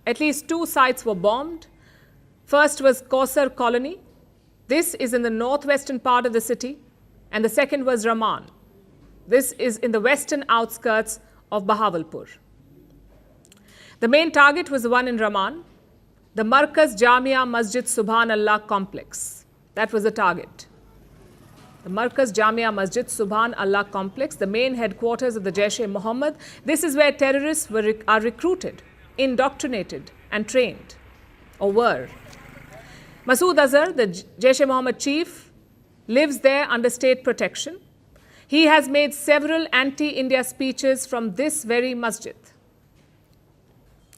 At least 2 sites were bombed. First was Kausar Colony. This is in the northwestern part of the city. And the second was Raman. This is in the western outskirts of Bahawalpur. The main target was the one in Raman, the Markaz Jamia Masjid Subhan Allah complex. That was the target. The Markaz Jamia Masjid Subhan Allah complex, the main headquarters of the Jaish-e-Mohammed. This is where terrorists are recruited, indoctrinated and trained, or were. Masood Azhar, the Jaish-e-Mohammed chief, lives there under state protection. He has made several anti-India speeches from this very masjid.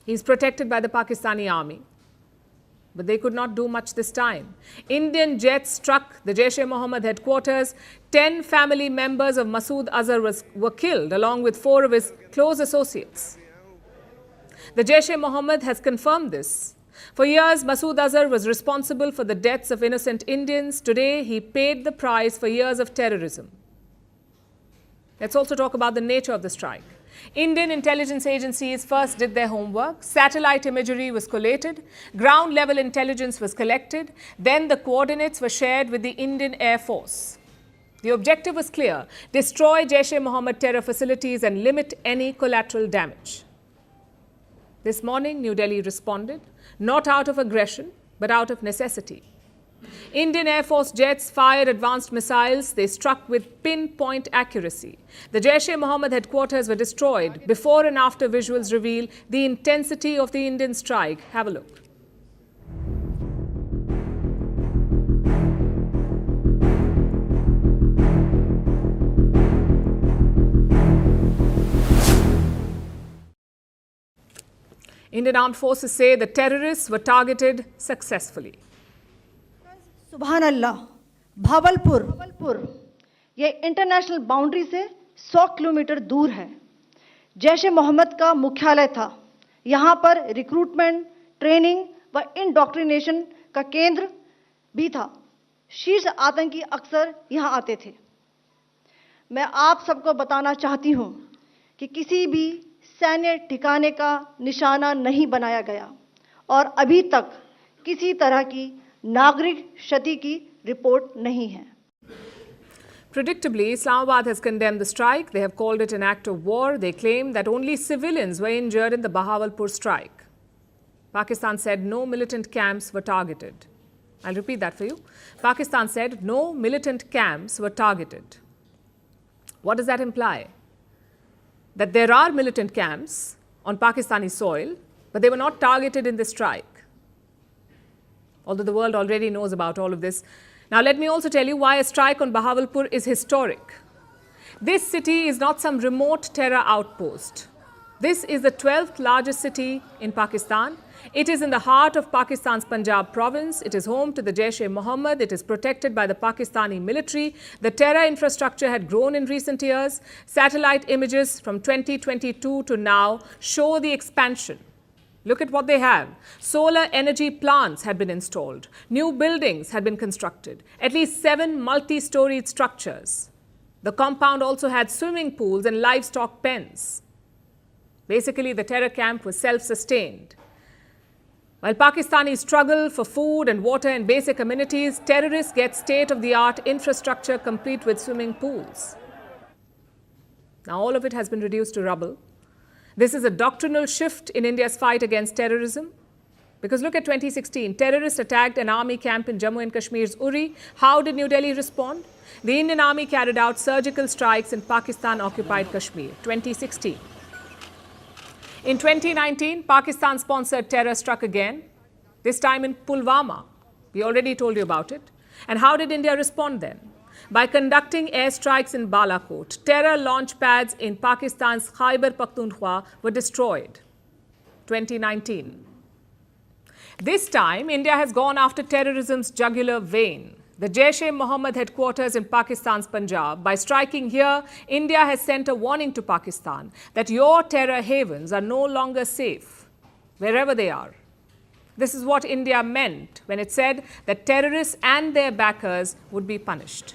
He's protected by the Pakistani army. But they could not do much this time. Indian jets struck the Jaish-e-Mohammed headquarters. 10 family members of Masood Azhar were killed, along with 4 of his close associates. The Jaish-e-Mohammed has confirmed this. For years, Masood Azhar was responsible for the deaths of innocent Indians. Today, he paid the price for years of terrorism. Let's also talk about the nature of the strike. Indian intelligence agencies first did their homework. Satellite imagery was collated. Ground-level intelligence was collected. Then the coordinates were shared with the Indian Air Force. The objective was clear: destroy Jaish-e-Mohammed terror facilities and limit any collateral damage. This morning, New Delhi responded, not out of aggression, but out of necessity. Indian Air Force jets fired advanced missiles. They struck with pinpoint accuracy. The Jaish-e-Mohammed headquarters were destroyed. Before and after visuals reveal the intensity of the Indian strike. Have a look. Indian Armed Forces say the terrorists were targeted successfully. सुभान अल्लाह, भावलपुर ये international boundary से 100 kilometre दूर है। जैश ए मोहम्मद का मुख्यालय था। यहाँ पर रिक्रूटमेंट, ट्रेनिंग व इंडॉक्ट्रिनेशन का केंद्र भी था। शीर्ष आतंकी अक्सर यहाँ आते थे। मैं आप सबको बताना चाहती हूँ कि किसी भी सैन्य ठिकाने का निशाना नहीं बनाया गया और अभी तक किसी तरह की नागरिक क्षति की रिपोर्ट नहीं है। Predictably, Islamabad has condemned the strike. They have called it an act of war. They claim that only civilians were injured in the Bahawalpur strike. Pakistan said no militant camps were targeted. I'll repeat that for you. Pakistan said no militant camps were targeted. What does that imply? That there are militant camps on Pakistani soil, but they were not targeted in the strike. Although the world already knows about all of this. Now let me also tell you why a strike on Bahawalpur is historic. This city is not some remote terror outpost. This is the 12th largest city in Pakistan. It is in the heart of Pakistan's Punjab province. It is home to the Jaish-e-Mohammed. It is protected by the Pakistani military. The terror infrastructure had grown in recent years. Satellite images from 2022 to now show the expansion. Look at what they have. Solar energy plants had been installed. New buildings had been constructed. At least 7 multi-storied structures. The compound also had swimming pools and livestock pens. Basically, the terror camp was self-sustained. While Pakistanis struggle for food and water and basic amenities, terrorists get state-of-the-art infrastructure complete with swimming pools. Now, all of it has been reduced to rubble. This is a doctrinal shift in India's fight against terrorism. Because look at 2016, terrorists attacked an army camp in Jammu and Kashmir's Uri. How did New Delhi respond? The Indian army carried out surgical strikes in Pakistan-occupied Kashmir, 2016. In 2019, Pakistan-sponsored terror struck again, this time in Pulwama. We already told you about it. And how did India respond then? By conducting airstrikes in Balakot. Terror launch pads in Pakistan's Khyber Pakhtunkhwa were destroyed. 2019. This time, India has gone after terrorism's jugular vein. The Jaish-e-Mohammed headquarters in Pakistan's Punjab. By striking here, India has sent a warning to Pakistan that your terror havens are no longer safe, wherever they are. This is what India meant when it said that terrorists and their backers would be punished.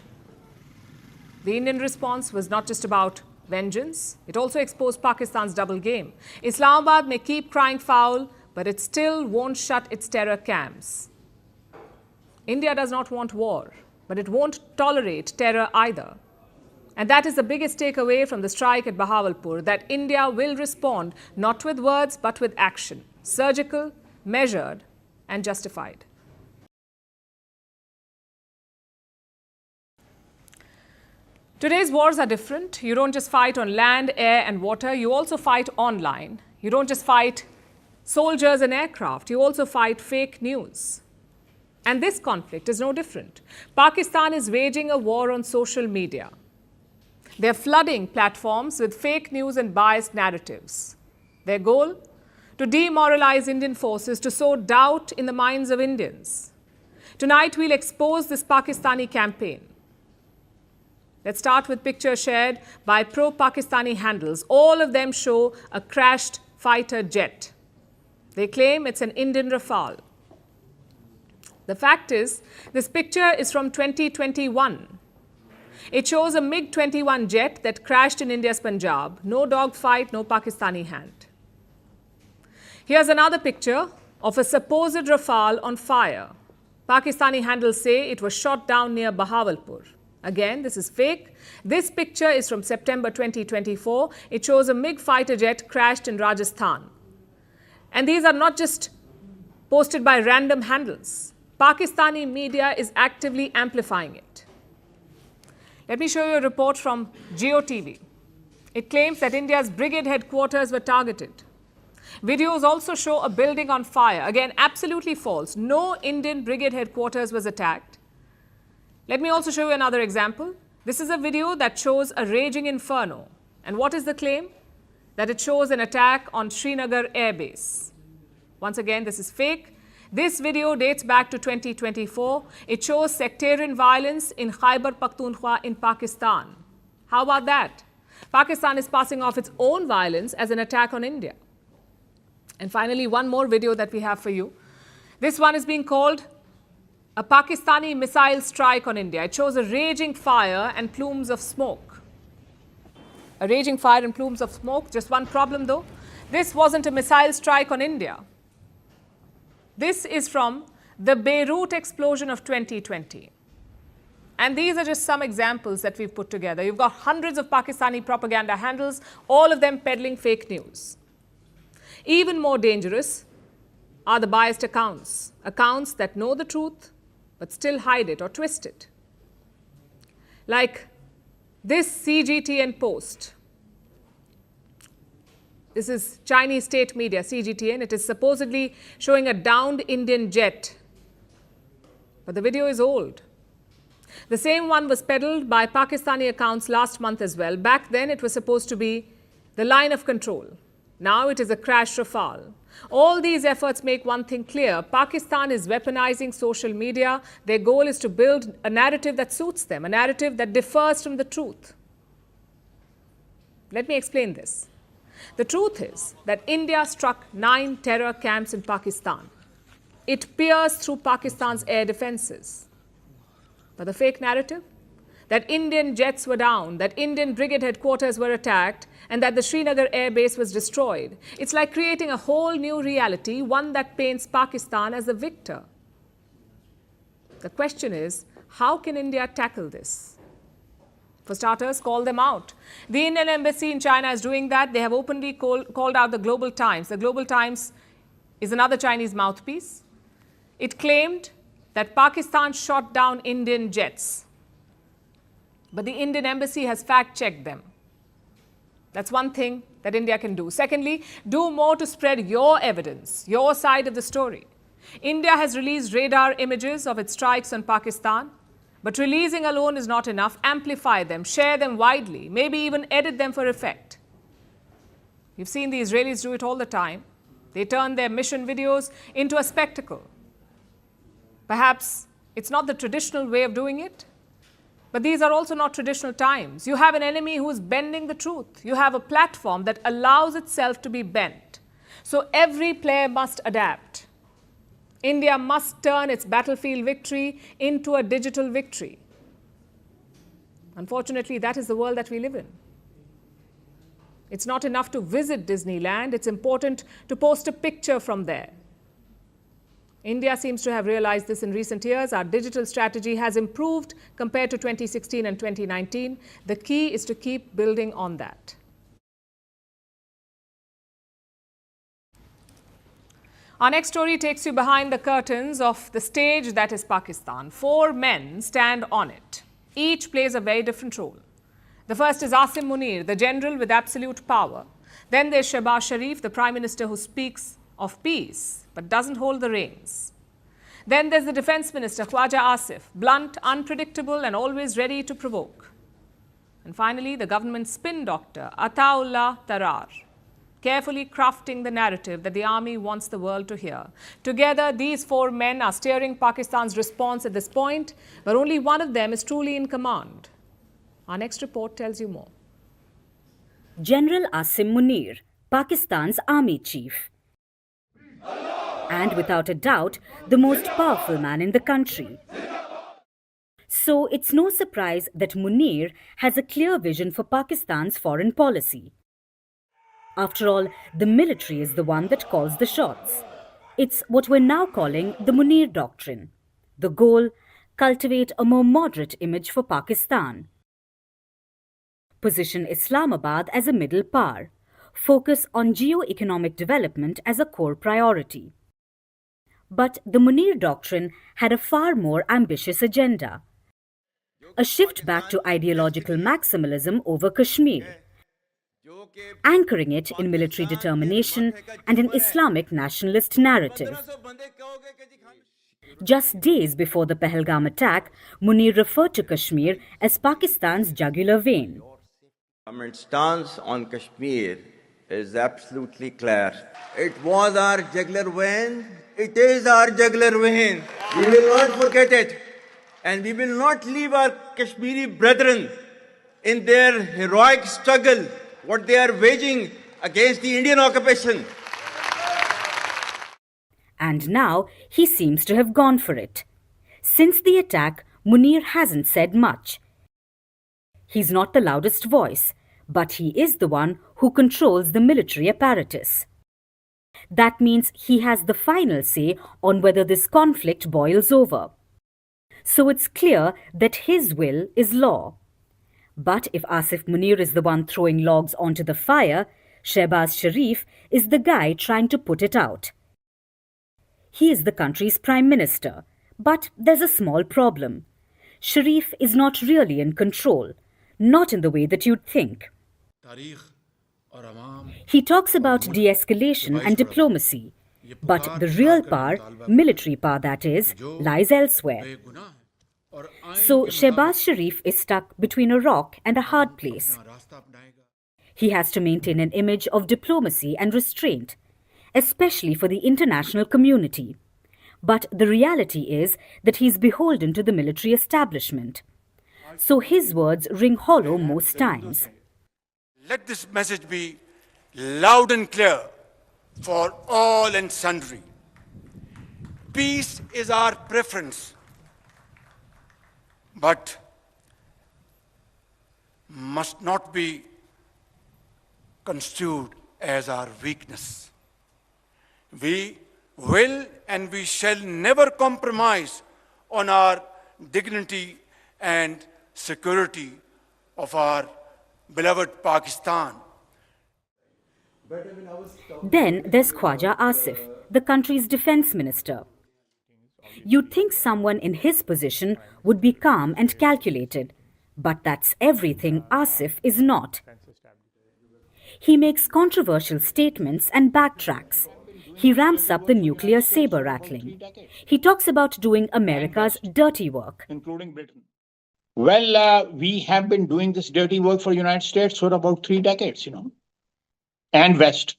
The Indian response was not just about vengeance. It also exposed Pakistan's double game. Islamabad may keep crying foul, but it still won't shut its terror camps. India does not want war, but it won't tolerate terror either. And that is the biggest takeaway from the strike at Bahawalpur, that India will respond not with words but with action, surgical, measured and justified. Today's wars are different. You don't just fight on land, air and water, you also fight online. You don't just fight soldiers and aircraft, you also fight fake news. And this conflict is no different. Pakistan is waging a war on social media. They're flooding platforms with fake news and biased narratives. Their goal? To demoralize Indian forces, to sow doubt in the minds of Indians. Tonight, we'll expose this Pakistani campaign. Let's start with pictures shared by pro-Pakistani handles. All of them show a crashed fighter jet. They claim it's an Indian Rafale. The fact is, this picture is from 2021. It shows a MiG-21 jet that crashed in India's Punjab. No dogfight, no Pakistani hand. Here's another picture of a supposed Rafale on fire. Pakistani handles say it was shot down near Bahawalpur. Again, this is fake. This picture is from September 2024. It shows a MiG fighter jet crashed in Rajasthan. And these are not just posted by random handles. Pakistani media is actively amplifying it. Let me show you a report from GeoTV. It claims that India's brigade headquarters were targeted. Videos also show a building on fire. Again, absolutely false. No Indian brigade headquarters was attacked. Let me also show you another example. This is a video that shows a raging inferno. And what is the claim? That it shows an attack on Srinagar Air Base. Once again, this is fake. This video dates back to 2024. It shows sectarian violence in Khyber Pakhtunkhwa in Pakistan. How about that? Pakistan is passing off its own violence as an attack on India. And finally, one more video that we have for you. This one is being called a Pakistani missile strike on India. It shows a raging fire and plumes of smoke. A raging fire and plumes of smoke. Just one problem though. This wasn't a missile strike on India. This is from the Beirut explosion of 2020. And these are just some examples that we've put together. You've got hundreds of Pakistani propaganda handles, all of them peddling fake news. Even more dangerous are the biased accounts. Accounts that know the truth, but still hide it or twist it. Like this CGTN post. This is Chinese state media, CGTN. It is supposedly showing a downed Indian jet. But the video is old. The same one was peddled by Pakistani accounts last month as well. Back then, it was supposed to be the line of control. Now it is a crash Rafale. All these efforts make one thing clear. Pakistan is weaponizing social media. Their goal is to build a narrative that suits them, a narrative that differs from the truth. Let me explain this. The truth is that India struck 9 terror camps in Pakistan. It pierced through Pakistan's air defenses. But the fake narrative? That Indian jets were down, that Indian brigade headquarters were attacked, and that the Srinagar air base was destroyed. It's like creating a whole new reality, one that paints Pakistan as the victor. The question is, how can India tackle this? For starters, call them out. The Indian embassy in China is doing that. They have openly called out the Global Times. The Global Times is another Chinese mouthpiece. It claimed that Pakistan shot down Indian jets. But the Indian embassy has fact-checked them. That's one thing that India can do. Secondly, do more to spread your evidence, your side of the story. India has released radar images of its strikes on Pakistan. But releasing alone is not enough. Amplify them, share them widely, maybe even edit them for effect. You've seen the Israelis do it all the time. They turn their mission videos into a spectacle. Perhaps it's not the traditional way of doing it, but these are also not traditional times. You have an enemy who is bending the truth. You have a platform that allows itself to be bent. So every player must adapt. India must turn its battlefield victory into a digital victory. Unfortunately, that is the world that we live in. It's not enough to visit Disneyland, it's important to post a picture from there. India seems to have realized this in recent years. Our digital strategy has improved compared to 2016 and 2019. The key is to keep building on that. Our next story takes you behind the curtains of the stage that is Pakistan. 4 men stand on it. Each plays a very different role. The first is Asim Munir, the general with absolute power. Then there's Shehbaz Sharif, the Prime Minister who speaks of peace but doesn't hold the reins. Then there's the Defence Minister, Khwaja Asif, blunt, unpredictable and always ready to provoke. And finally, the government spin doctor, Ataullah Tarar, carefully crafting the narrative that the army wants the world to hear. Together, these 4 men are steering Pakistan's response at this point, but only one of them is truly in command. Our next report tells you more. General Asim Munir, Pakistan's army chief. And without a doubt, the most powerful man in the country. So it's no surprise that Munir has a clear vision for Pakistan's foreign policy. After all, the military is the one that calls the shots. It's what we're now calling the Munir doctrine. The goal, cultivate a more moderate image for Pakistan. Position Islamabad as a middle power. Focus on geo-economic development as a core priority. But the Munir doctrine had a far more ambitious agenda. A shift back to ideological maximalism over Kashmir, anchoring it in military determination and an Islamic nationalist narrative. Just days before the Pahalgam attack, Munir referred to Kashmir as Pakistan's jugular vein. Government's stance on Kashmir is absolutely clear. It was our jugular vein. It is our jugular vein. We will not forget it. And we will not leave our Kashmiri brethren in their heroic struggle, what they are waging against the Indian occupation. And now he seems to have gone for it. Since the attack, Munir hasn't said much. He's not the loudest voice, but he is the one who controls the military apparatus. That means he has the final say on whether this conflict boils over. So it's clear that his will is law. But if Asif Munir is the one throwing logs onto the fire, Shehbaz Sharif is the guy trying to put it out. He is the country's Prime Minister, but there's a small problem. Sharif is not really in control, not in the way that you'd think. He talks about de-escalation and diplomacy, but the real power, military power that is, lies elsewhere. So Shehbaz Sharif is stuck between a rock and a hard place. He has to maintain an image of diplomacy and restraint, especially for the international community. But the reality is that he's beholden to the military establishment. So his words ring hollow most times. Let this message be loud and clear for all and sundry. Peace is our preference, but must not be construed as our weakness. We will and we shall never compromise on our dignity and security of our beloved Pakistan. Then there's Khwaja Asif, the country's defense minister. You'd think someone in his position would be calm and calculated, but that's everything Asif is not. He makes controversial statements and backtracks. He ramps up the nuclear saber rattling. He talks about doing America's dirty work. Including Britain. Well, we have been doing this dirty work for the United States for about 3 decades, and West,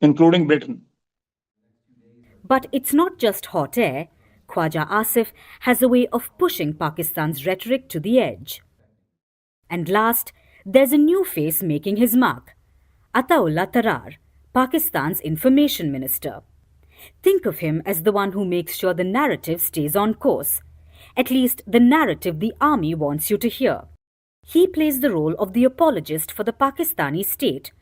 including Britain. But it's not just hot air. Khwaja Asif has a way of pushing Pakistan's rhetoric to the edge. And last, there's a new face making his mark. Ataullah Tarar, Pakistan's information minister. Think of him as the one who makes sure the narrative stays on course. At least the narrative the army wants you to hear. He plays the role of the apologist for the Pakistani state,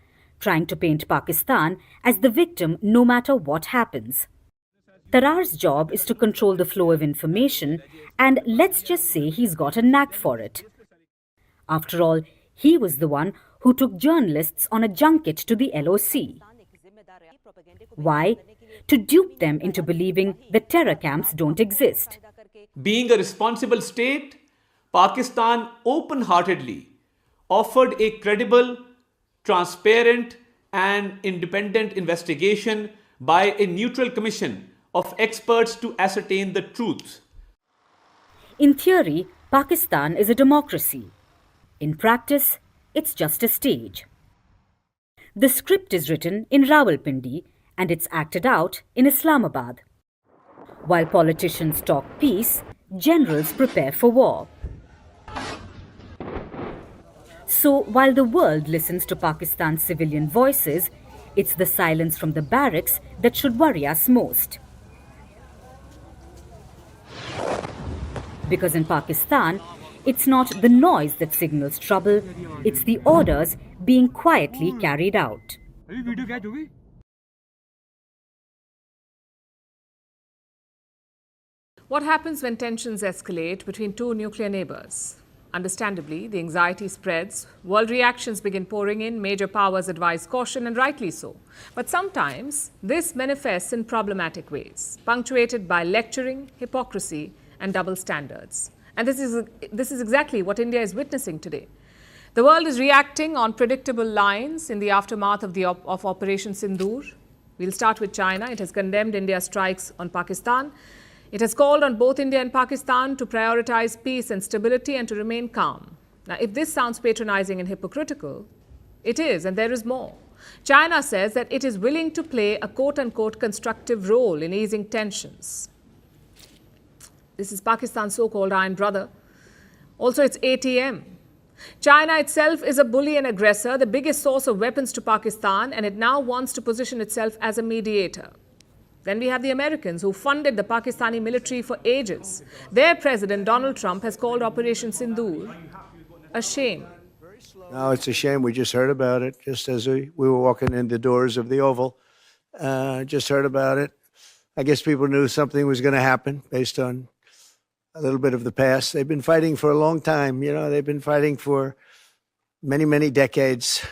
trying to paint Pakistan as the victim no matter what happens. Tarar's job is to control the flow of information, and let's just say he's got a knack for it. After all, he was the one who took journalists on a junket to the LOC. Why? To dupe them into believing that terror camps don't exist. Being a responsible state, Pakistan open-heartedly offered a credible, transparent, and independent investigation by a neutral commission of experts to ascertain the truth. In theory, Pakistan is a democracy. In practice, it's just a stage. The script is written in Rawalpindi and it's acted out in Islamabad. While politicians talk peace, generals prepare for war. So while the world listens to Pakistan's civilian voices, it's the silence from the barracks that should worry us most. Because in Pakistan, it's not the noise that signals trouble, it's the orders being quietly carried out. What happens when tensions escalate between two nuclear neighbors? Understandably, the anxiety spreads, world reactions begin pouring in, major powers advise caution, and rightly so. But sometimes this manifests in problematic ways, punctuated by lecturing, hypocrisy, and double standards. And this is exactly what India is witnessing today. The world is reacting on predictable lines in the aftermath of Operation Sindoor. We'll start with China. It has condemned India's strikes on Pakistan. It has called on both India and Pakistan to prioritize peace and stability and to remain calm. Now, if this sounds patronizing and hypocritical, it is, and there is more. China says that it is willing to play a quote-unquote constructive role in easing tensions. This is Pakistan's so-called iron brother. Also, it's ATM. China itself is a bully and aggressor, the biggest source of weapons to Pakistan, and it now wants to position itself as a mediator. Then we have the Americans who funded the Pakistani military for ages. Their president, Donald Trump, has called Operation Sindoor a shame. No, it's a shame. We just heard about it, just as we were walking in the doors of the Oval. Just heard about it. I guess people knew something was going to happen based on a little bit of the past. They've been fighting for a long time. You know, they've been fighting for many, many decades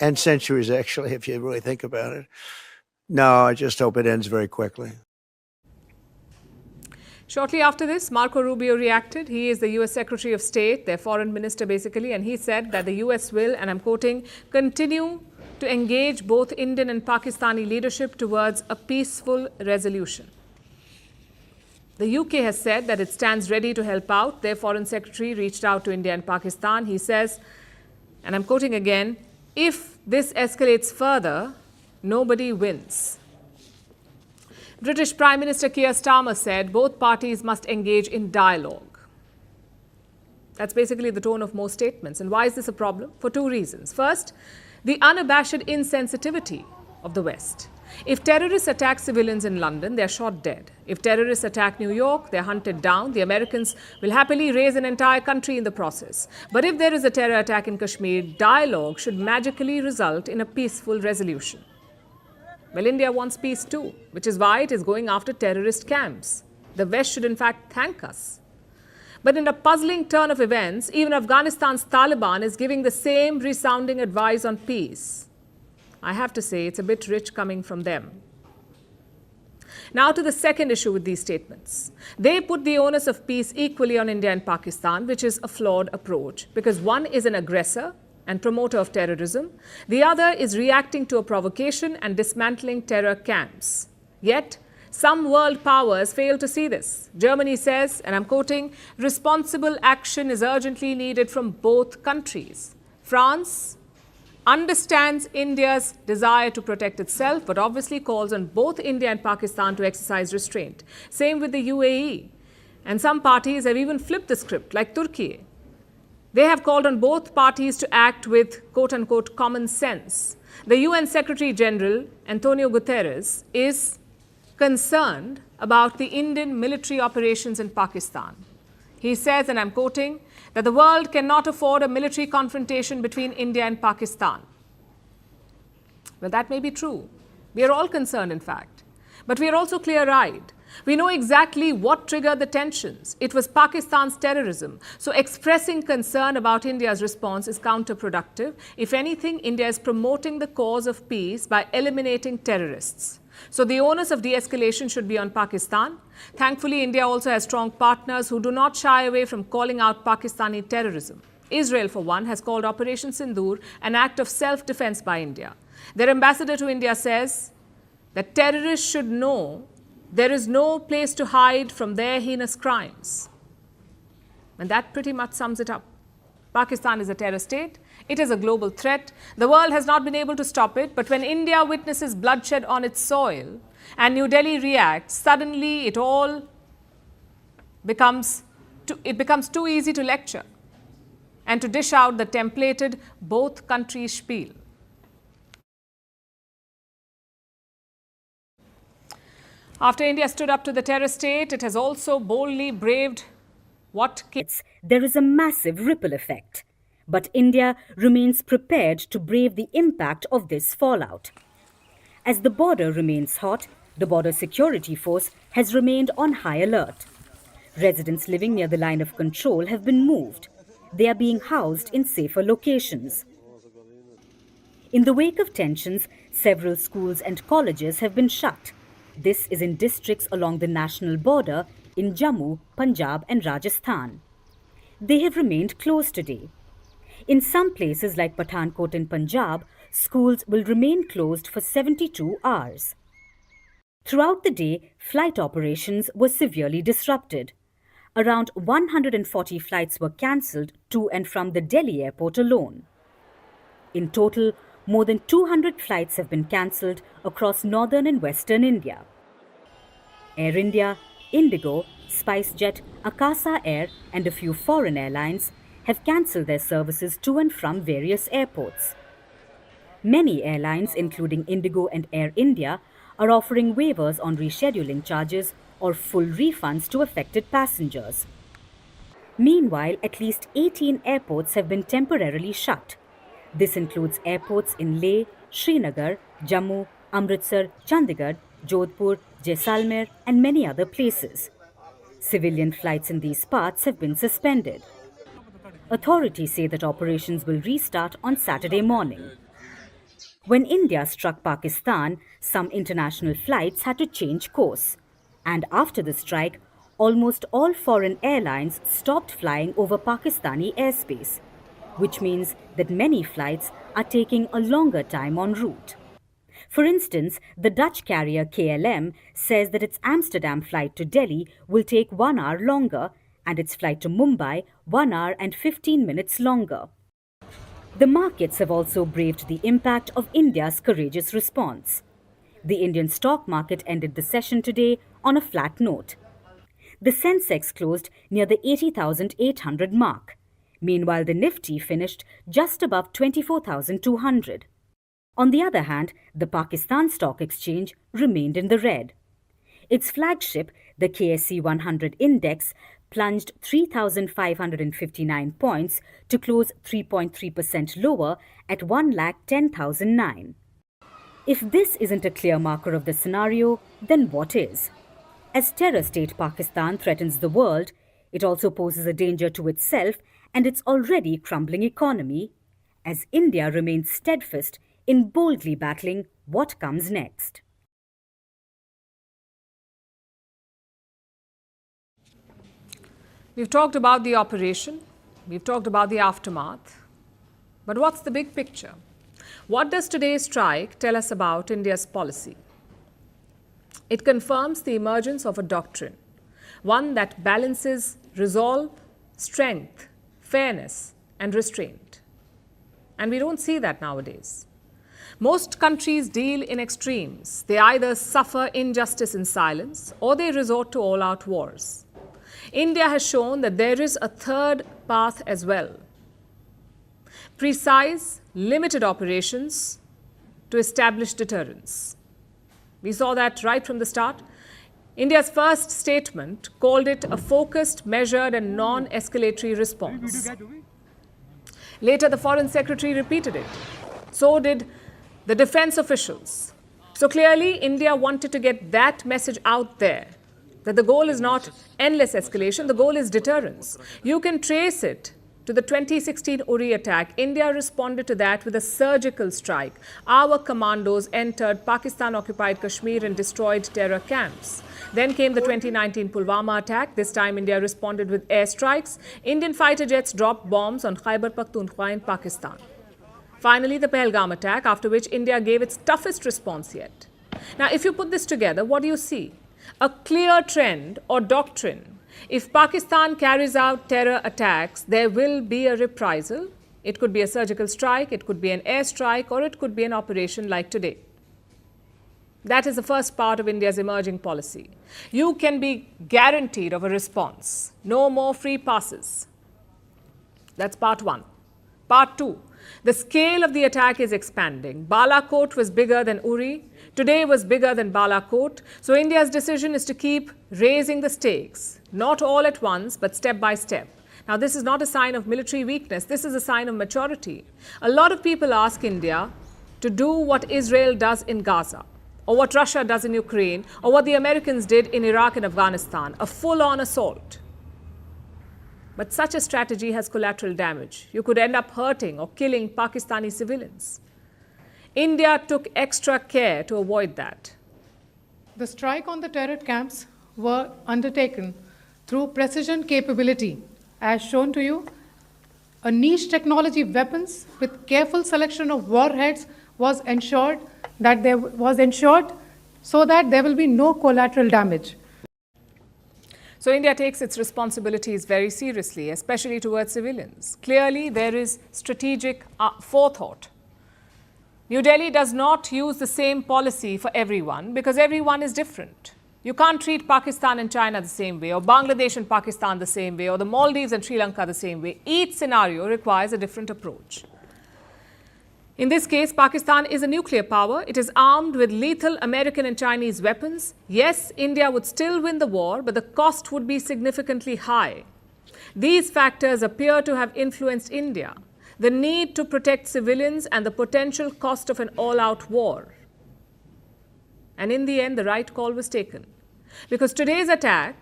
and centuries, actually, if you really think about it. No, I just hope it ends very quickly. Shortly after this, Marco Rubio reacted. He is the U.S. Secretary of State, their foreign minister basically, and he said that the U.S. will, and I'm quoting, continue to engage both Indian and Pakistani leadership towards a peaceful resolution. The UK has said that it stands ready to help out. Their foreign secretary reached out to India and Pakistan. He says, and I'm quoting again, if this escalates further, nobody wins. British Prime Minister Keir Starmer said both parties must engage in dialogue. That's basically the tone of most statements. And why is this a problem? For two reasons. First, the unabashed insensitivity of the West. If terrorists attack civilians in London, they're shot dead. If terrorists attack New York, they're hunted down. The Americans will happily raise an entire country in the process. But if there is a terror attack in Kashmir, dialogue should magically result in a peaceful resolution. Well, India wants peace too, which is why it is going after terrorist camps. The West should in fact thank us. But in a puzzling turn of events, even Afghanistan's Taliban is giving the same resounding advice on peace. I have to say, it's a bit rich coming from them. Now to the second issue with these statements. They put the onus of peace equally on India and Pakistan, which is a flawed approach, because one is an aggressor and promoter of terrorism. The other is reacting to a provocation and dismantling terror camps. Yet, some world powers fail to see this. Germany says, and I'm quoting, responsible action is urgently needed from both countries. France understands India's desire to protect itself, but obviously calls on both India and Pakistan to exercise restraint. Same with the UAE. And some parties have even flipped the script, like Turkey. They have called on both parties to act with quote-unquote common sense. The UN Secretary General, Antonio Guterres, is concerned about the Indian military operations in Pakistan. He says, and I'm quoting, that the world cannot afford a military confrontation between India and Pakistan. Well, that may be true. We are all concerned, in fact. But we are also clear-eyed. We know exactly what triggered the tensions. It was Pakistan's terrorism. So expressing concern about India's response is counterproductive. If anything, India is promoting the cause of peace by eliminating terrorists. So the onus of de-escalation should be on Pakistan. Thankfully, India also has strong partners who do not shy away from calling out Pakistani terrorism. Israel, for one, has called Operation Sindoor an act of self-defense by India. Their ambassador to India says that terrorists should know there is no place to hide from their heinous crimes. And that pretty much sums it up. Pakistan is a terror state. It is a global threat. The world has not been able to stop it. But when India witnesses bloodshed on its soil and New Delhi reacts, suddenly it all becomes too easy to lecture and to dish out the templated both countries spiel. After India stood up to the terror state, it has also boldly braved what came. There is a massive ripple effect. But India remains prepared to brave the impact of this fallout. As the border remains hot, the Border Security Force has remained on high alert. Residents living near the line of control have been moved. They are being housed in safer locations. In the wake of tensions, several schools and colleges have been shut. This is in districts along the national border in Jammu, Punjab and Rajasthan. They have remained closed today. In some places like Pathankot in Punjab, schools will remain closed for 72 hours. Throughout the day, flight operations were severely disrupted. Around 140 flights were cancelled to and from the Delhi airport alone. In total, more than 200 flights have been cancelled across northern and western India. Air India, Indigo, SpiceJet, Akasa Air and a few foreign airlines have cancelled their services to and from various airports. Many airlines, including Indigo and Air India, are offering waivers on rescheduling charges or full refunds to affected passengers. Meanwhile, at least 18 airports have been temporarily shut. This includes airports in Leh, Srinagar, Jammu, Amritsar, Chandigarh, Jodhpur, Jaisalmer and many other places. Civilian flights in these parts have been suspended. Authorities say that operations will restart on Saturday morning. When India struck Pakistan, some international flights had to change course. And after the strike, almost all foreign airlines stopped flying over Pakistani airspace, which means that many flights are taking a longer time en route. For instance, the Dutch carrier KLM says that its Amsterdam flight to Delhi will take 1 hour longer and its flight to Mumbai 1 hour and 15 minutes longer. The markets have also braved the impact of India's courageous response. The Indian stock market ended the session today on a flat note. The Sensex closed near the 80,800 mark. Meanwhile, the Nifty finished just above 24,200. On the other hand, the Pakistan Stock Exchange remained in the red. Its flagship, the KSE 100 index, plunged 3,559 points to close 3.3% lower at 1,10,009. If this isn't a clear marker of the scenario, then what is? As terror state Pakistan threatens the world, it also poses a danger to itself and its already crumbling economy, as India remains steadfast in boldly battling what comes next. We've talked about the operation, we've talked about the aftermath, but what's the big picture? What does today's strike tell us about India's policy? It confirms the emergence of a doctrine, one that balances resolve, strength, fairness, and restraint. And we don't see that nowadays. Most countries deal in extremes. They either suffer injustice in silence or they resort to all-out wars. India has shown that there is a third path as well. Precise, limited operations to establish deterrence. We saw that right from the start. India's first statement called it a focused, measured and non-escalatory response. Later, the Foreign Secretary repeated it. So did the defense officials. So clearly, India wanted to get that message out there, that the goal is not endless escalation, the goal is deterrence. You can trace it to the 2016 Uri attack. India responded to that with a surgical strike. Our commandos entered Pakistan-occupied Kashmir and destroyed terror camps. Then came the 2019 Pulwama attack. This time India responded with airstrikes. Indian fighter jets dropped bombs on Khyber Pakhtunkhwa in Pakistan. Finally, the Pahalgam attack, after which India gave its toughest response yet. Now, if you put this together, what do you see? A clear trend or doctrine. If Pakistan carries out terror attacks, there will be a reprisal. It could be a surgical strike, it could be an airstrike, or it could be an operation like today. That is the first part of India's emerging policy. You can be guaranteed of a response. No more free passes. That's part one. Part two. The scale of the attack is expanding. Balakot was bigger than Uri. Today was bigger than Balakot. So India's decision is to keep raising the stakes. Not all at once, but step by step. Now, this is not a sign of military weakness. This is a sign of maturity. A lot of people ask India to do what Israel does in Gaza, or what Russia does in Ukraine, or what the Americans did in Iraq and Afghanistan, a full-on assault. But such a strategy has collateral damage. You could end up hurting or killing Pakistani civilians. India took extra care to avoid that. The strike on the terror camps were undertaken through precision capability, as shown to you. A niche technology weapons with careful selection of warheads was ensured so that there will be no collateral damage. So India takes its responsibilities very seriously, especially towards civilians. Clearly, there is strategic forethought. New Delhi does not use the same policy for everyone because everyone is different. You can't treat Pakistan and China the same way, or Bangladesh and Pakistan the same way, or the Maldives and Sri Lanka the same way. Each scenario requires a different approach. In this case, Pakistan is a nuclear power. It is armed with lethal American and Chinese weapons. Yes, India would still win the war, but the cost would be significantly high. These factors appear to have influenced India. The need to protect civilians and the potential cost of an all-out war. And in the end, the right call was taken. Because today's attack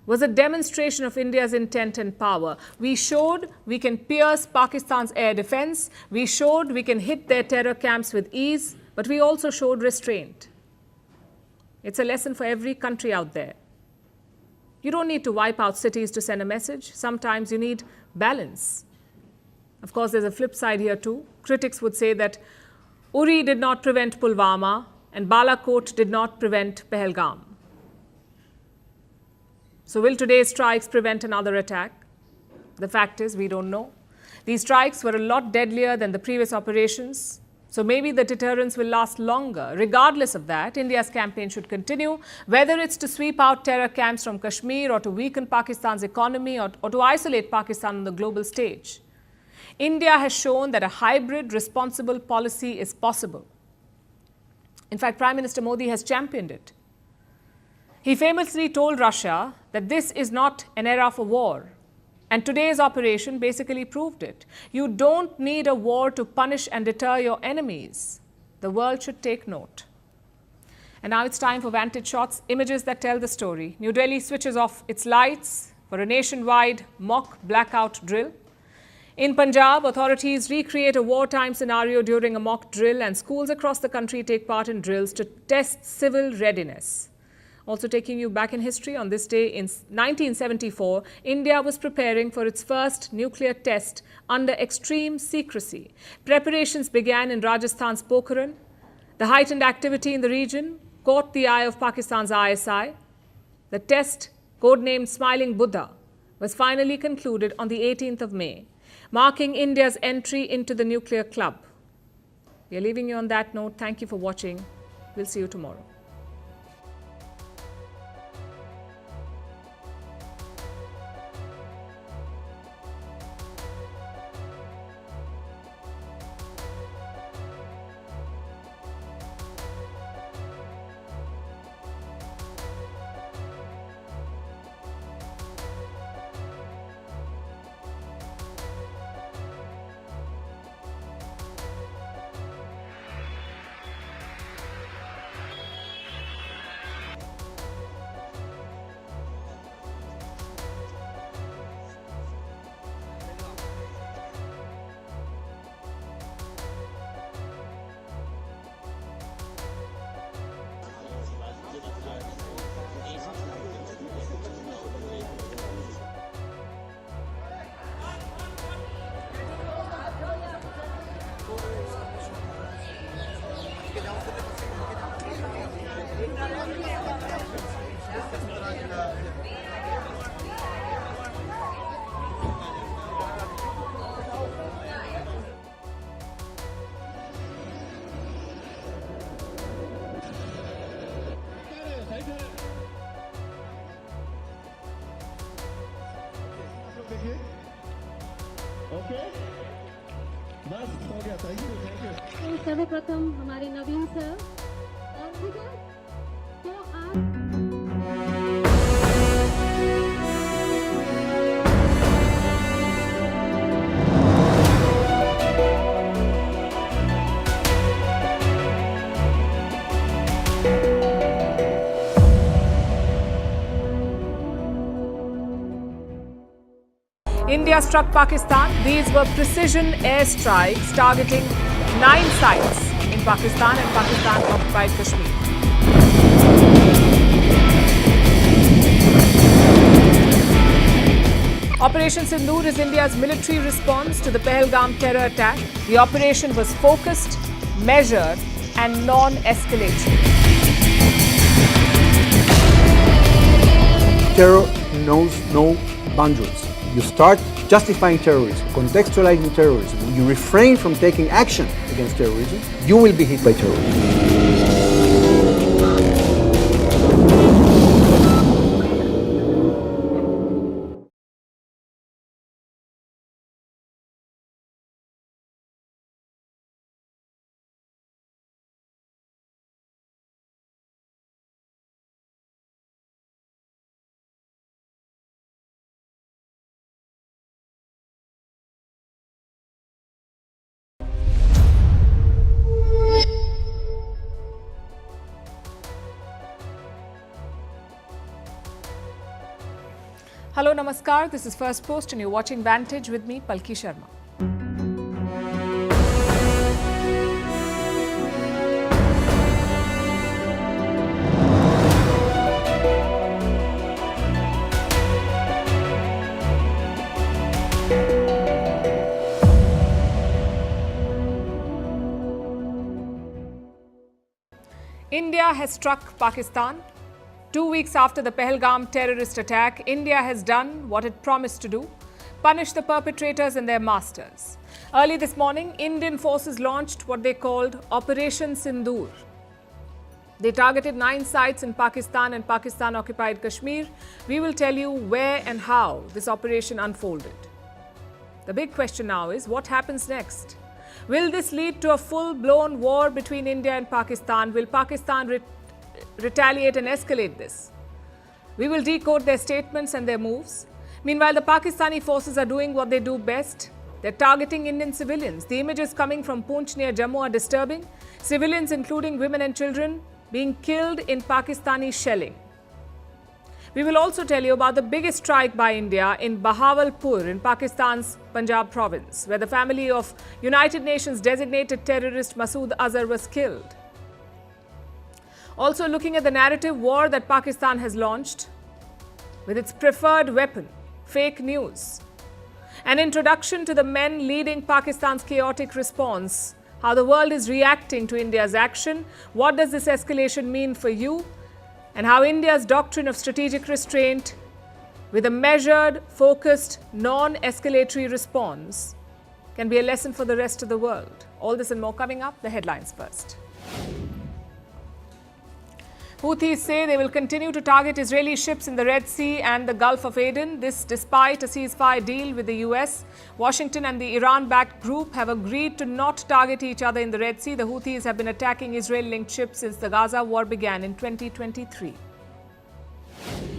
was a demonstration of India's intent and power. We showed we can pierce Pakistan's air defense. We showed we can hit their terror camps with ease. But we also showed restraint. It's a lesson for every country out there. You don't need to wipe out cities to send a message. Sometimes you need balance. Of course, there's a flip side here too. Critics would say that Uri did not prevent Pulwama and Balakot did not prevent Pahalgam. So will today's strikes prevent another attack? The fact is, we don't know. These strikes were a lot deadlier than the previous operations. So maybe the deterrence will last longer. Regardless of that, India's campaign should continue, whether it's to sweep out terror camps from Kashmir, or to weaken Pakistan's economy, or to isolate Pakistan on the global stage. India has shown that a hybrid, responsible policy is possible. In fact, Prime Minister Modi has championed it. He famously told Russia that this is not an era for war. And today's operation basically proved it. You don't need a war to punish and deter your enemies. The world should take note. And now it's time for Vantage Shots, images that tell the story. New Delhi switches off its lights for a nationwide mock blackout drill. In Punjab, authorities recreate a wartime scenario during a mock drill, and schools across the country take part in drills to test civil readiness. Also taking you back in history, on this day in 1974, India was preparing for its first nuclear test under extreme secrecy. Preparations began in Rajasthan's Pokhran. The heightened activity in the region caught the eye of Pakistan's ISI. The test, codenamed Smiling Buddha, was finally concluded on the 18th of May, marking India's entry into the nuclear club. We are leaving you on that note. Thank you for watching. We'll see you tomorrow. तो सर्वप्रथम हमारे नवीन sir और ठीक है तो आप India struck Pakistan. These were precision airstrikes targeting 9 sites in Pakistan and Pakistan-occupied Kashmir. Operation Sindoor is India's military response to the Pahalgam terror attack. The operation was focused, measured and non-escalation. Terror knows no boundaries. You start justifying terrorism, contextualizing terrorism, you refrain from taking action against terrorism, you will be hit by terrorism. Hello, Namaskar. This is Firstpost and you're watching Vantage with me, Palki Sharma. India has struck Pakistan. 2 weeks after the Pahalgam terrorist attack, India has done what it promised to do, punish the perpetrators and their masters. Early this morning, Indian forces launched what they called Operation Sindoor. They targeted 9 sites in Pakistan and Pakistan-occupied Kashmir. We will tell you where and how this operation unfolded. The big question now is, what happens next? Will this lead to a full-blown war between India and Pakistan? Will Pakistan retaliate and escalate this? We will decode their statements and their moves. Meanwhile, the Pakistani forces are doing what they do best. They're targeting Indian civilians. The images coming from Poonch near Jammu are disturbing. Civilians, including women and children, being killed in Pakistani shelling. We will also tell you about the biggest strike by India in Bahawalpur in Pakistan's Punjab province, where the family of United Nations designated terrorist Masood Azhar was killed. Also looking at the narrative war that Pakistan has launched with its preferred weapon, fake news. An introduction to the men leading Pakistan's chaotic response, how the world is reacting to India's action, what does this escalation mean for you, and how India's doctrine of strategic restraint with a measured, focused, non-escalatory response can be a lesson for the rest of the world. All this and more coming up. The headlines first. Houthis say they will continue to target Israeli ships in the Red Sea and the Gulf of Aden. This despite a ceasefire deal with the US. Washington and the Iran-backed group have agreed to not target each other in the Red Sea. The Houthis have been attacking Israel-linked ships since the Gaza war began in 2023.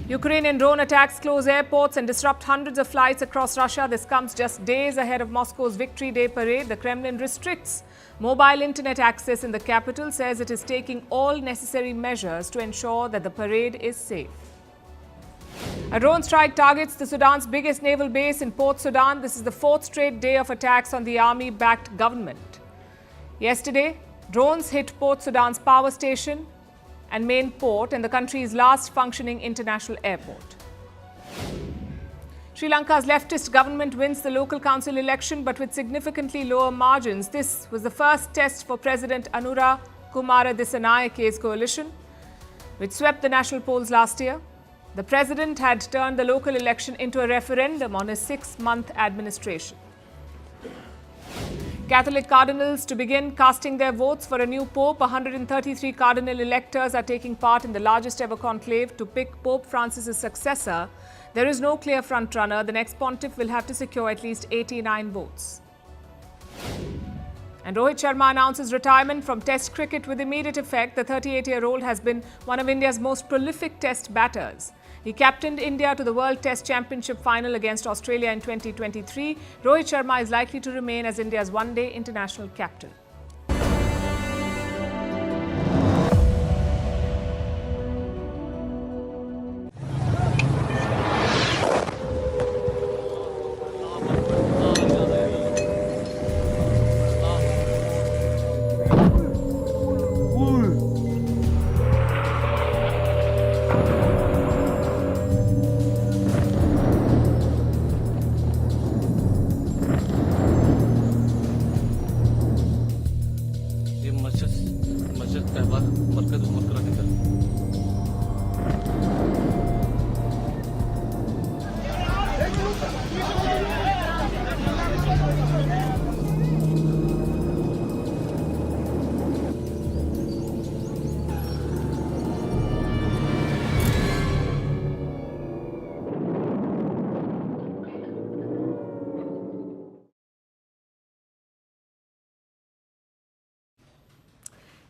Ukrainian drone attacks close airports and disrupt hundreds of flights across Russia. This comes just days ahead of Moscow's Victory Day parade. The Kremlin restricts mobile internet access in the capital, says it is taking all necessary measures to ensure that the parade is safe. A drone strike targets the Sudan's biggest naval base in Port Sudan. This is the 4th straight day of attacks on the army-backed government. Yesterday, drones hit Port Sudan's power station and main port and the country's last functioning international airport. Sri Lanka's leftist government wins the local council election, but with significantly lower margins. This was the first test for President Anura Kumara Dissanayike's coalition, which swept the national polls last year. The president had turned the local election into a referendum on his 6-month administration. Catholic cardinals to begin casting their votes for a new pope. 133 cardinal electors are taking part in the largest ever conclave to pick Pope Francis' successor. There is no clear front-runner. The next pontiff will have to secure at least 89 votes. And Rohit Sharma announces retirement from Test cricket with immediate effect. The 38-year-old has been one of India's most prolific Test batters. He captained India to the World Test Championship final against Australia in 2023. Rohit Sharma is likely to remain as India's one-day international captain.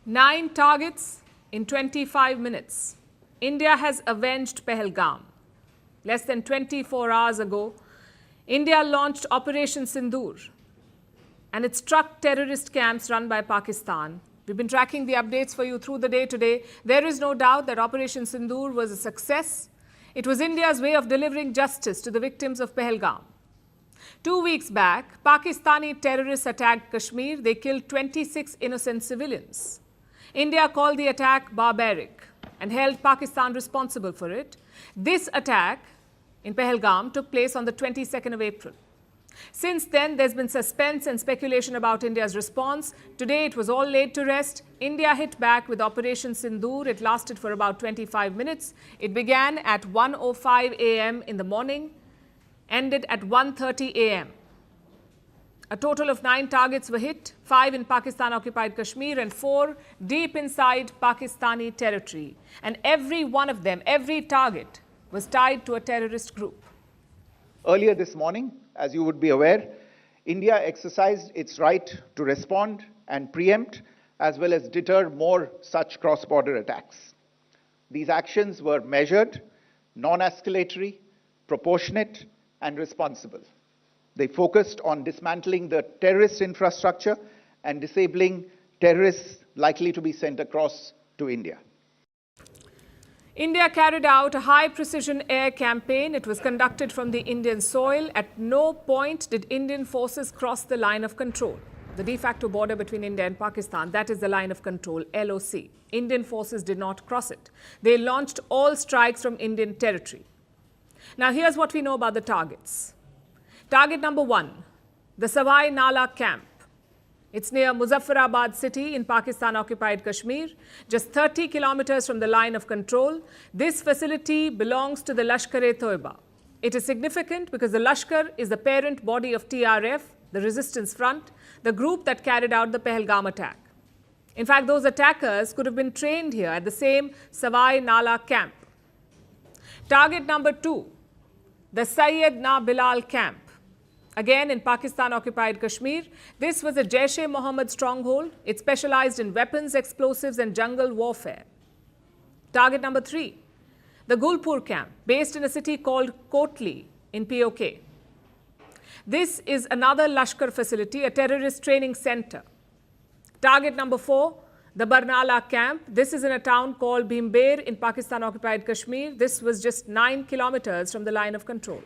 Nine targets in 25 minutes. India has avenged Pahalgam. Less than 24 hours ago, India launched Operation Sindoor, and it struck terrorist camps run by Pakistan. We've been tracking the updates for you through the day today. There is no doubt that Operation Sindoor was a success. It was India's way of delivering justice to the victims of Pahalgam. 2 weeks back, Pakistani terrorists attacked Kashmir. They killed 26 innocent civilians. India called the attack barbaric and held Pakistan responsible for it. This attack in Pahalgam took place on the 22nd of April. Since then, there's been suspense and speculation about India's response. Today, it was all laid to rest. India hit back with Operation Sindoor. It lasted for about 25 minutes. It began at 1:05 a.m. in the morning, ended at 1:30 a.m. A total of 9 targets were hit, 5 in Pakistan-occupied Kashmir and 4 deep inside Pakistani territory. And every one of them, every target, was tied to a terrorist group. Earlier this morning, as you would be aware, India exercised its right to respond and preempt, as well as deter more such cross-border attacks. These actions were measured, non-escalatory, proportionate, and responsible. They focused on dismantling the terrorist infrastructure and disabling terrorists likely to be sent across to India. India carried out a high-precision air campaign. It was conducted from the Indian soil. At no point did Indian forces cross the line of control, the de facto border between India and Pakistan. That is the line of control, LOC. Indian forces did not cross it. They launched all strikes from Indian territory. Now, here's what we know about the targets. Target number 1, the Savai Nala camp. It's near Muzaffarabad city in Pakistan-occupied Kashmir, just 30 kilometers from the line of control. This facility belongs to the Lashkar-e-Toiba. It is significant because the Lashkar is the parent body of TRF, the Resistance Front, the group that carried out the Pahalgam attack. In fact, those attackers could have been trained here at the same Savai Nala camp. Target number 2, the Sayyid Na Bilal camp. Again, in Pakistan-occupied Kashmir, this was a Jaish-e-Mohammed stronghold. It specialized in weapons, explosives, and jungle warfare. Target number 3, the Gulpur camp, based in a city called Kotli in POK. This is another Lashkar facility, a terrorist training center. Target number 4, the Barnala camp. This is in a town called Bhimber in Pakistan-occupied Kashmir. This was just 9 kilometers from the line of control.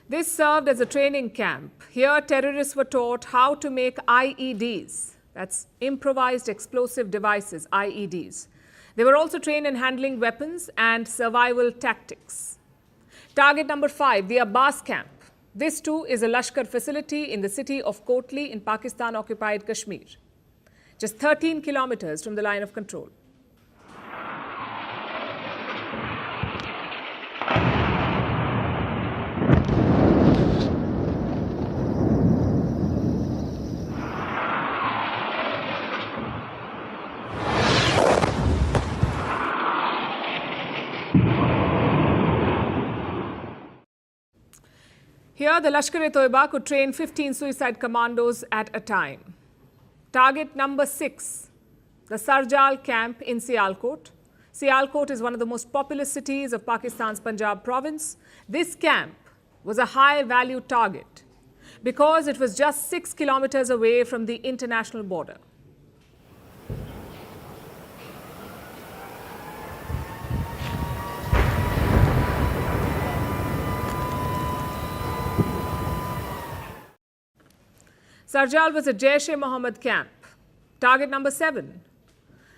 This served as a training camp. Here, terrorists were taught how to make IEDs. That's improvised explosive devices, IEDs. They were also trained in handling weapons and survival tactics. Target number 5, the Abbas camp. This too is a Lashkar facility in the city of Kotli in Pakistan-occupied Kashmir, just 13 kilometers from the line of control. Here, the Lashkar-e-Toiba could train 15 suicide commandos at a time. Target number 6, the Sarjal camp in Sialkot. Sialkot is one of the most populous cities of Pakistan's Punjab province. This camp was a high-value target because it was just 6 kilometers away from the international border. Sarjal was a Jaish-e-Mohammed camp. Target number 7,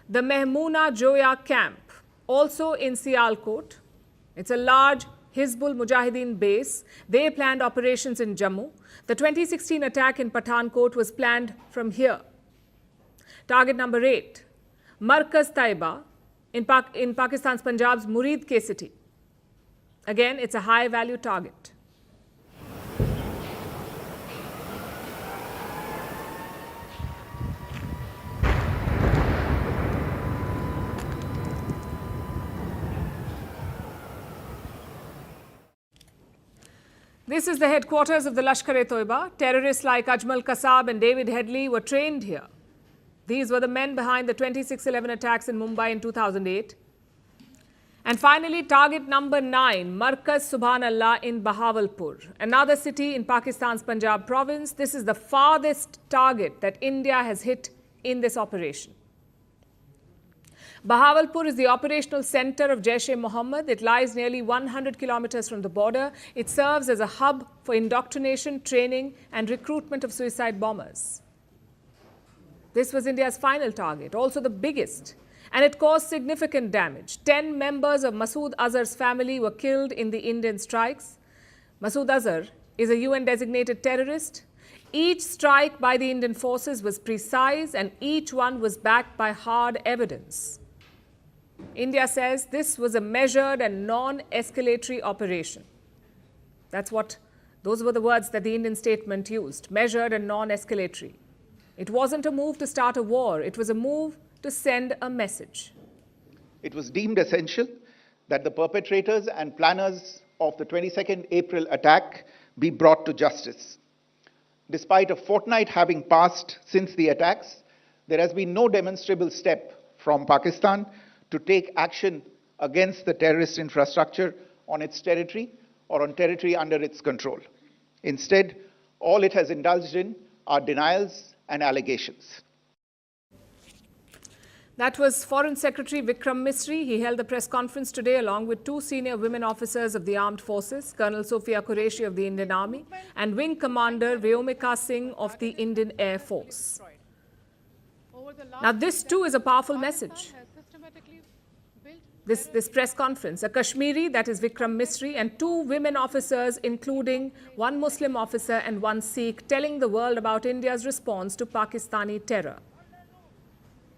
the Mehmoona Joya camp, also in Sialkot. It's a large Hizbul Mujahideen base. They planned operations in Jammu. The 2016 attack in Pathankot was planned from here. Target number 8, Markaz Taiba in Pakistan's Punjab's Murid K city. Again, it's a high-value target. This is the headquarters of the Lashkar-e-Toiba. Terrorists like Ajmal Kasab and David Headley were trained here. These were the men behind the 26/11 attacks in Mumbai in 2008. And finally, target number 9, Markaz Subhanallah in Bahawalpur, another city in Pakistan's Punjab province. This is the farthest target that India has hit in this operation. Bahawalpur is the operational center of Jaish-e-Mohammed. It lies nearly 100 kilometers from the border. It serves as a hub for indoctrination, training, and recruitment of suicide bombers. This was India's final target, also the biggest, and it caused significant damage. 10 members of Masood Azhar's family were killed in the Indian strikes. Masood Azhar is a UN-designated terrorist. Each strike by the Indian forces was precise, and each one was backed by hard evidence. India says this was a measured and non-escalatory operation. Those were the words that the Indian statement used, measured and non-escalatory. It wasn't a move to start a war. It was a move to send a message. It was deemed essential that the perpetrators and planners of the 22nd April attack be brought to justice. Despite a fortnight having passed since the attacks, there has been no demonstrable step from Pakistan to take action against the terrorist infrastructure on its territory or on territory under its control. Instead, all it has indulged in are denials and allegations. That was Foreign Secretary Vikram Misri. He held a press conference today along with 2 senior women officers of the armed forces, Colonel Sophia Qureshi of the Indian Army and Wing Commander Vyomika Singh of the Indian Air Force. Now, this too is a powerful message. This press conference, a Kashmiri, that is Vikram Misri, and 2 women officers, including 1 Muslim officer and 1 Sikh, telling the world about India's response to Pakistani terror.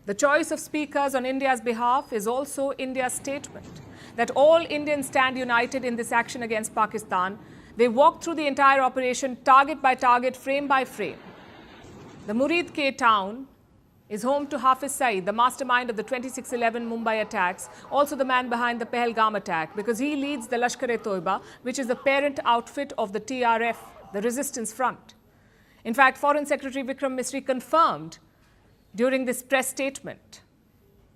The choice of speakers on India's behalf is also India's statement that all Indians stand united in this action against Pakistan. They walked through the entire operation, target by target, frame by frame. The Murid K town is home to Hafiz Saeed, the mastermind of the 26/11 Mumbai attacks, also the man behind the Pahalgam attack, because he leads the Lashkar-e-Toiba, which is the parent outfit of the TRF, the Resistance Front. In fact, Foreign Secretary Vikram Misri confirmed during this press statement,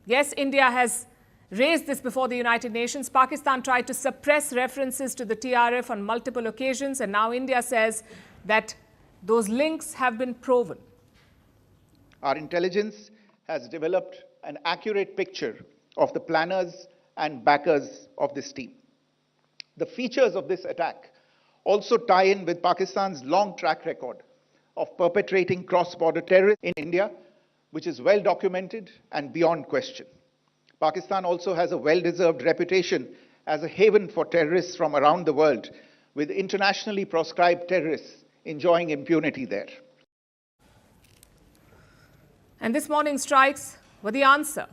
yes, India has raised this before the United Nations. Pakistan tried to suppress references to the TRF on multiple occasions, and now India says that those links have been proven. Our intelligence has developed an accurate picture of the planners and backers of this team. The features of this attack also tie in with Pakistan's long track record of perpetrating cross-border terrorism in India, which is well documented and beyond question. Pakistan also has a well-deserved reputation as a haven for terrorists from around the world, with internationally proscribed terrorists enjoying impunity there. And this morning's strikes were the answer.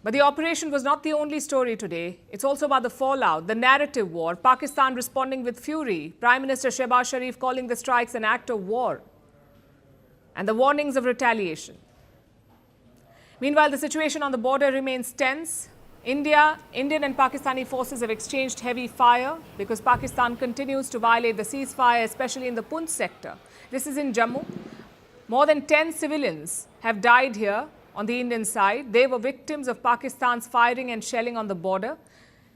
But the operation was not the only story today. It's also about the fallout, the narrative war, Pakistan responding with fury, Prime Minister Shehbaz Sharif calling the strikes an act of war, and the warnings of retaliation. Meanwhile, the situation on the border remains tense. Indian and Pakistani forces have exchanged heavy fire because Pakistan continues to violate the ceasefire, especially in the Poonch sector. This is in Jammu. More than 10 civilians have died here on the Indian side. They were victims of Pakistan's firing and shelling on the border.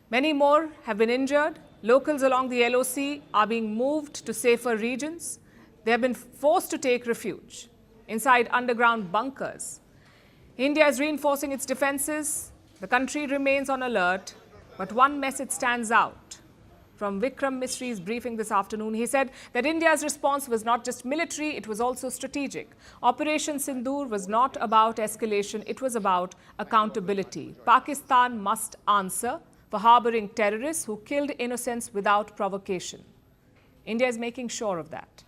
Many more have been injured. Locals along the LOC are being moved to safer regions. They have been forced to take refuge inside underground bunkers. India is reinforcing its defenses. The country remains on alert, but one message stands out. From Vikram Misri's briefing this afternoon, he said that India's response was not just military, it was also strategic. Operation Sindoor was not about escalation, it was about accountability. Pakistan must answer for harboring terrorists who killed innocents without provocation. India is making sure of that.